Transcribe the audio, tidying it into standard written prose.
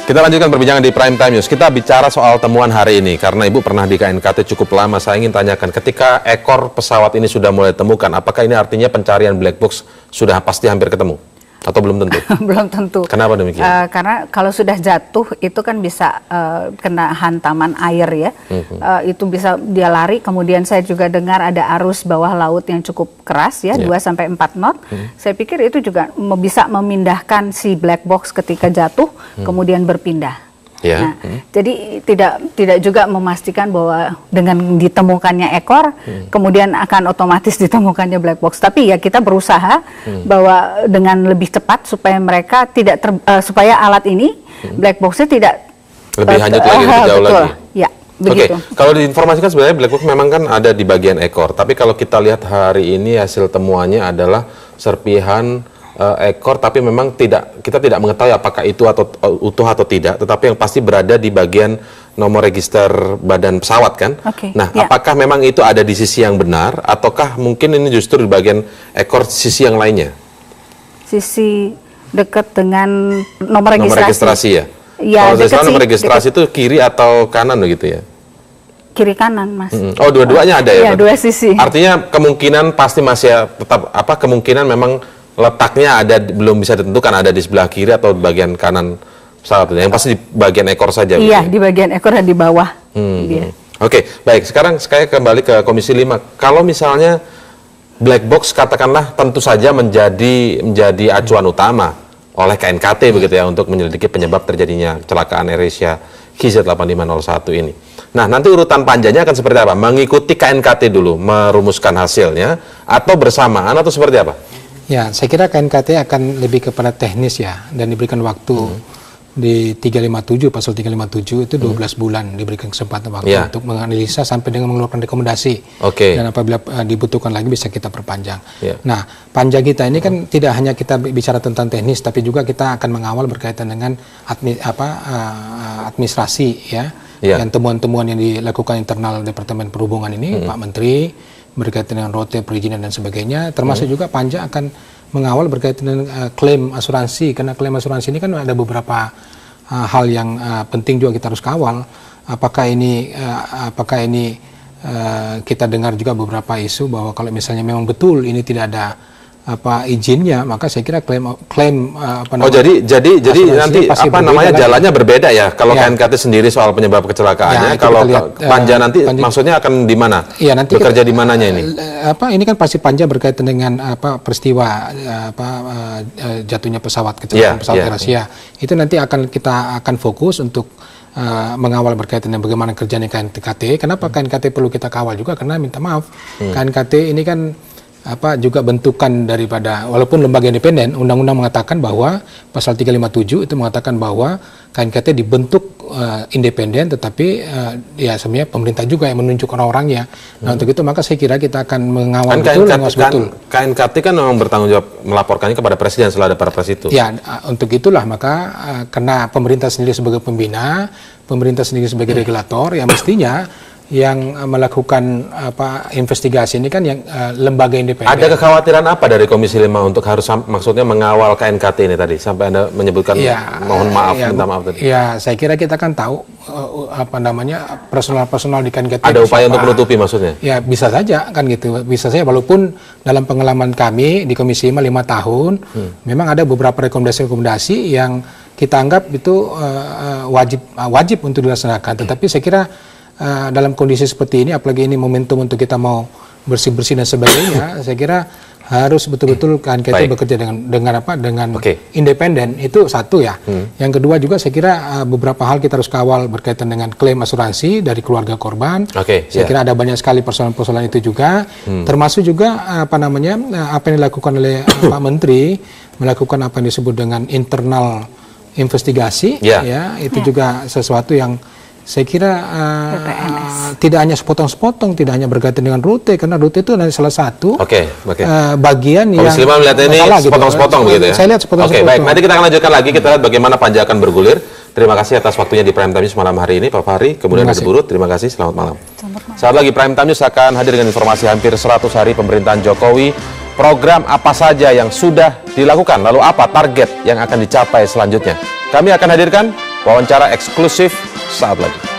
Kita lanjutkan perbincangan di Prime Time News. Kita bicara soal temuan hari ini, karena Ibu pernah di KNKT cukup lama. Saya ingin tanyakan, ketika ekor pesawat ini sudah mulai ditemukan, apakah ini artinya pencarian black box sudah pasti hampir ketemu? Atau belum tentu? Belum tentu. Kenapa demikian? Karena kalau sudah jatuh, itu kan bisa kena hantaman air ya. Itu bisa dia lari, kemudian saya juga dengar ada arus bawah laut yang cukup keras ya, 2-4 knot. Saya pikir itu juga bisa memindahkan si black box ketika jatuh, kemudian berpindah. Nah, jadi tidak juga memastikan bahwa dengan ditemukannya ekor, kemudian akan otomatis ditemukannya black box. Tapi ya kita berusaha bahwa dengan lebih cepat supaya mereka tidak supaya alat ini black boxnya tidak lebih hanyut lagi, lebih jauh lagi. Ya, begitu. Kalau diinformasikan sebenarnya black box memang kan ada di bagian ekor. Tapi kalau kita lihat hari ini hasil temuannya adalah serpihan ekor, tapi memang kita tidak mengetahui apakah itu atau utuh atau tidak, tetapi yang pasti berada di bagian nomor register badan pesawat kan. Apakah memang itu ada di sisi yang benar, ataukah mungkin ini justru di bagian ekor sisi yang lainnya? Sisi dekat dengan nomor registrasi ya? Kalau saya salah nomor registrasi itu kiri atau kanan begitu ya? Kiri kanan, Mas. Oh, dua-duanya ada ya? Iya, dua sisi. Artinya kemungkinan pasti masih tetap kemungkinan memang letaknya belum bisa ditentukan, ada di sebelah kiri atau bagian kanan pesawat, yang pasti di bagian ekor saja. Iya, di bagian ekor dan di bawah. Oke, baik. Sekarang saya kembali ke Komisi 5. Kalau misalnya black box katakanlah tentu saja menjadi acuan utama oleh KNKT begitu ya untuk menyelidiki penyebab terjadinya kecelakaan AirAsia KZ8501 ini. Nah, nanti urutan panjangnya akan seperti apa? Mengikuti KNKT dulu merumuskan hasilnya, atau bersamaan, atau seperti apa? Ya, saya kira KNKT akan lebih kepada teknis ya, dan diberikan waktu di 357, pasal 357 itu 12 bulan diberikan kesempatan waktu untuk menganalisa sampai dengan mengeluarkan rekomendasi. Dan apabila dibutuhkan lagi bisa kita perpanjang. Nah, panja kita ini kan tidak hanya kita bicara tentang teknis, tapi juga kita akan mengawal berkaitan dengan administrasi ya. Dan temuan-temuan yang dilakukan internal Departemen Perhubungan ini, Pak Menteri, berkaitan dengan rote, perizinan dan sebagainya, termasuk juga panja akan mengawal berkaitan dengan klaim asuransi, karena klaim asuransi ini kan ada beberapa hal yang penting juga kita harus kawal. Apakah ini kita dengar juga beberapa isu bahwa kalau misalnya memang betul ini tidak ada izinnya, maka saya kira klaim jadi nanti jalannya berbeda ya kalau KNKT sendiri soal penyebab kecelakaannya, kalau panja nanti maksudnya akan di mana? Nanti bekerja di mananya ini? Ini kan pasti panja berkaitan dengan peristiwa jatuhnya kecelakaan pesawat AirAsia. Itu nanti kita akan fokus untuk mengawal berkaitan dengan bagaimana kerjanya KNKT. Kenapa KNKT perlu kita kawal juga? Karena minta maaf, KNKT ini kan juga bentukan daripada, walaupun lembaga independen, undang-undang mengatakan bahwa pasal 357 itu mengatakan bahwa KNKT dibentuk independen, tetapi ya sebenarnya pemerintah juga yang menunjuk orang-orangnya. Nah, untuk itu maka saya kira kita akan mengawal betul. KNKT kan memang bertanggung jawab melaporkannya kepada Presiden setelah ada Perpres itu. Ya, untuk itulah maka karena pemerintah sendiri sebagai pembina, pemerintah sendiri sebagai regulator, ya mestinya yang melakukan investigasi ini kan yang lembaga independen. Ada kekhawatiran apa dari Komisi 5 untuk harus maksudnya mengawal KNKT ini tadi sampai Anda menyebutkan mohon maaf, minta maaf tadi. Ya, saya kira kita kan tahu personal di KNKT. Ada upaya untuk menutupi maksudnya? Ya, bisa saja kan gitu. Bisa saja, walaupun dalam pengalaman kami di Komisi 5 tahun memang ada beberapa rekomendasi yang kita anggap itu wajib untuk dilaksanakan. Tetapi saya kira dalam kondisi seperti ini, apalagi ini momentum untuk kita mau bersih-bersih dan sebagainya, saya kira harus betul-betul KNKT bekerja dengan independen. Itu satu ya. Yang kedua juga saya kira beberapa hal kita harus kawal berkaitan dengan klaim asuransi dari keluarga korban. Saya kira ada banyak sekali persoalan-persoalan itu juga, termasuk juga apa yang dilakukan oleh Pak Menteri, melakukan apa yang disebut dengan internal investigasi. Itu juga sesuatu yang saya kira tidak hanya sepotong-sepotong, tidak hanya berkaitan dengan rute, karena rute itu adalah salah satu bagian yang Komisi 5 melihat ini sepotong-sepotong begitu ya? Saya lihat sepotong-sepotong. Baik, nanti kita akan lanjutkan lagi, kita lihat bagaimana panja akan bergulir. Terima kasih atas waktunya di Prime Time News malam hari ini, Pak Fahri, kemudian Adi Burut, terima kasih, selamat malam. Saat lagi Prime Time News akan hadir dengan informasi hampir 100 hari pemerintahan Jokowi, program apa saja yang sudah dilakukan, lalu apa target yang akan dicapai selanjutnya. Kami akan hadirkan Wawancara eksklusif saat lagi.